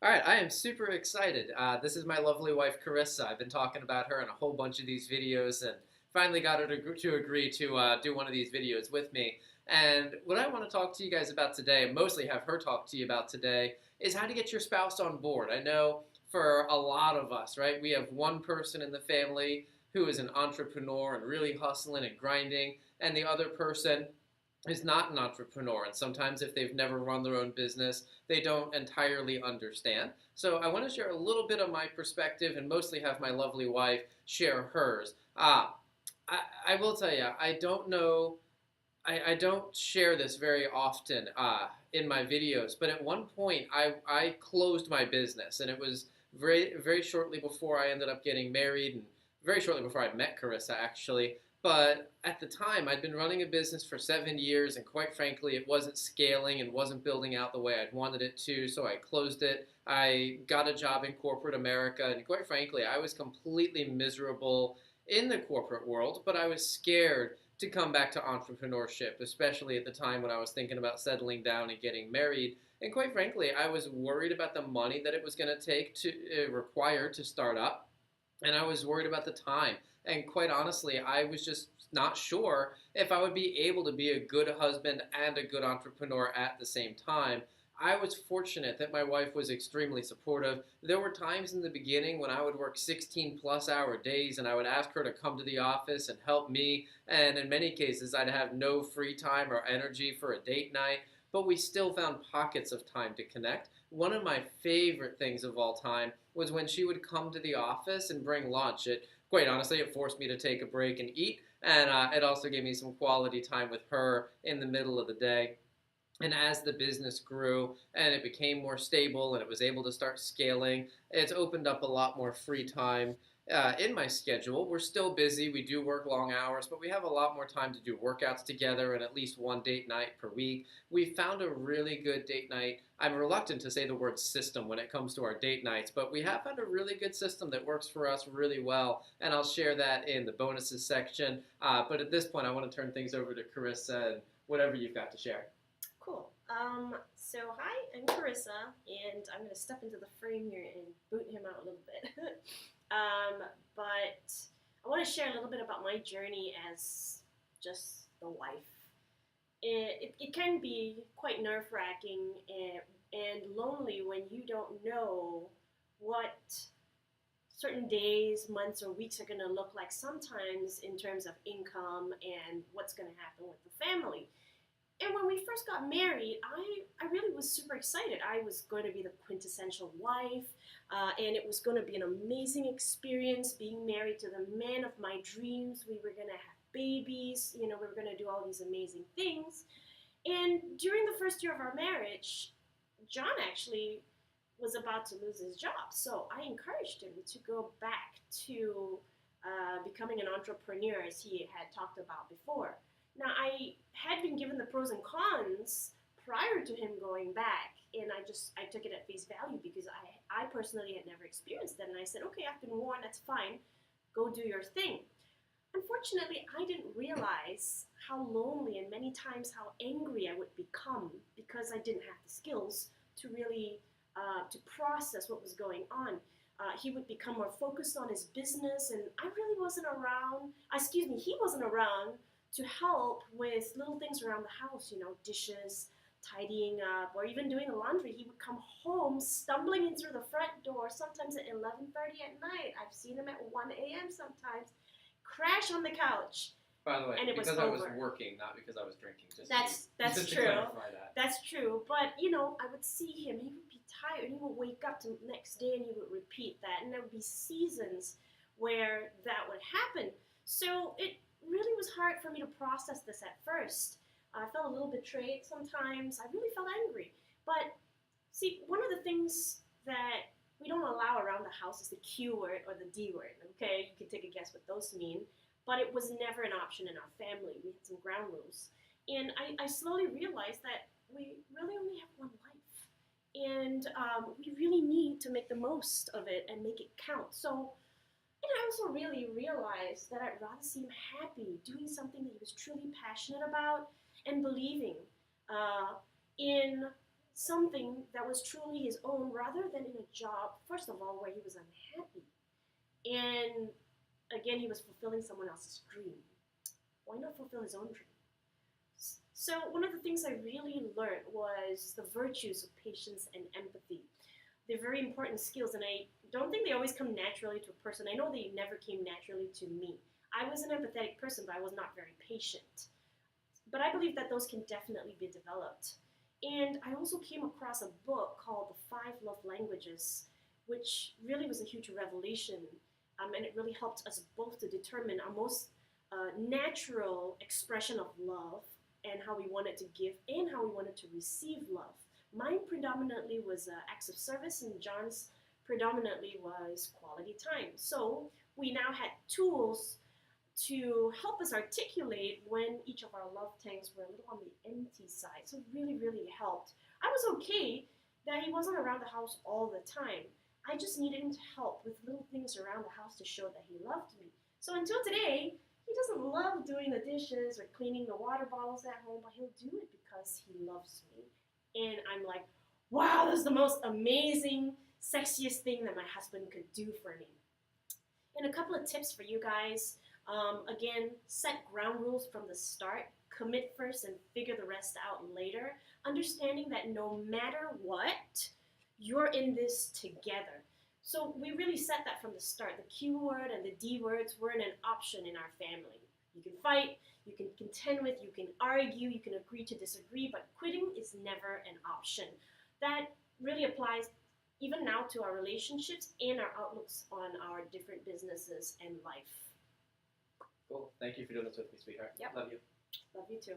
All right, I am super excited. This is my lovely wife, Carissa. I've been talking about her in a whole bunch of these videos and finally got her to agree to do one of these videos with me. And what I want to talk to you guys about today, mostly have her talk to you about today, is how to get your spouse on board. I know for a lot of us, right, we have one person in the family who is an entrepreneur and really hustling and grinding, and the other person is not an entrepreneur. And sometimes, if they've never run their own business, they don't entirely understand. So, I want to share a little bit of my perspective and mostly have my lovely wife share hers. I will tell you, I don't know. I don't share this very often in my videos, but at one point I closed my business, and it was very shortly before I ended up getting married, and very shortly before I met Carissa, actually. But at the time, I'd been running a business for 7 years, and quite frankly, it wasn't scaling and wasn't building out the way I'd wanted it to, so I closed it. I got a job in corporate America, and quite frankly, I was completely miserable in the corporate world, but I was scared to come back to entrepreneurship, especially at the time when I was thinking about settling down and getting married. And quite frankly, I was worried about the money that it was going to take to require to start up, and I was worried about the time. And quite honestly, I was just not sure if I would be able to be a good husband and a good entrepreneur at the same time. I was fortunate that my wife was extremely supportive. There were times in the beginning when I would work 16-plus hour days, and I would ask her to come to the office and help me. And in many cases, I'd have no free time or energy for a date night, but we still found pockets of time to connect. One of my favorite things of all time was when she would come to the office and bring lunch. Quite honestly, it forced me to take a break and eat, and it also gave me some quality time with her in the middle of the day. And as the business grew and it became more stable and it was able to start scaling, it's opened up a lot more free time in my schedule. We're still busy. We do work long hours, but we have a lot more time to do workouts together and at least one date night per week. We found a really good date night. I'm reluctant to say the word system when it comes to our date nights, but we have found a really good system that works for us really well, and I'll share that in the bonuses section. But at this point, I want to turn things over to Carissa and whatever you've got to share. Cool. So hi, I'm Carissa, and I'm gonna step into the frame here and boot him out a little bit. But I want to share a little bit about my journey as just the wife. It can be quite nerve wracking and lonely when you don't know what certain days, months, or weeks are going to look like sometimes in terms of income and what's going to happen with the family. And when we first got married, I really was super excited. I was going to be the quintessential wife, and it was going to be an amazing experience being married to the man of my dreams. We were going to have babies, we were going to do all these amazing things. And during the first year of our marriage, John actually was about to lose his job. So I encouraged him to go back to becoming an entrepreneur, as he had talked about before. Now, I had been given the pros and cons prior to him going back, and I took it at face value because I personally had never experienced that, and I said, okay, I've been warned, that's fine, go do your thing. Unfortunately, I didn't realize how lonely and many times how angry I would become because I didn't have the skills to really to process what was going on. He would become more focused on his business, and I really wasn't around. Excuse me, he wasn't around to help with little things around the house, dishes, tidying up, or even doing the laundry. He would come home stumbling in through the front door, sometimes at 11:30 at night. I've seen him at 1 a.m. sometimes, crash on the couch, By the way, and it was because I was over. working, not because I was drinking. That's just to true. clarify that. That's true. But I would see him. He would be tired. He would wake up the next day, and he would repeat that. And there would be seasons where that would happen. So it really was hard for me to process this at first. I felt a little betrayed sometimes. I really felt angry. But see, one of the things that we don't allow around the house is the Q word or the D word. Okay, you can take a guess what those mean. But it was never an option in our family. We had some ground rules. And I slowly realized that we really only have one life. And we really need to make the most of it and make it count. So, and I also really realized that I'd rather see him happy, doing something that he was truly passionate about, and believing in something that was truly his own rather than in a job, first of all, where he was unhappy. And again, he was fulfilling someone else's dream. Why not fulfill his own dream? So, one of the things I really learned was the virtues of patience and empathy. They're very important skills, and I don't think they always come naturally to a person. I know they never came naturally to me. I was an empathetic person, but I was not very patient. But I believe that those can definitely be developed. And I also came across a book called The Five Love Languages, which really was a huge revelation. And it really helped us both to determine our most natural expression of love and how we wanted to give and how we wanted to receive love. Mine predominantly was acts of service, and John's predominantly was quality time. So we now had tools to help us articulate when each of our love tanks were a little on the empty side. So it really, really helped. I was okay that he wasn't around the house all the time. I just needed him to help with little things around the house to show that he loved me. So until today, he doesn't love doing the dishes or cleaning the water bottles at home, but he'll do it because he loves me. And I'm like, wow, that's the most amazing, sexiest thing that my husband could do for me. And a couple of tips for you guys. Again, set ground rules from the start. Commit first and figure the rest out later. Understanding that no matter what, you're in this together. So we really set that from the start. The Q word and the D words weren't an option in our family. You can fight, you can contend with, you can argue, you can agree to disagree, but quitting is never an option. That really applies even now to our relationships and our outlooks on our different businesses and life. Cool. Thank you for doing this with me, sweetheart. Yep. Love you. Love you too.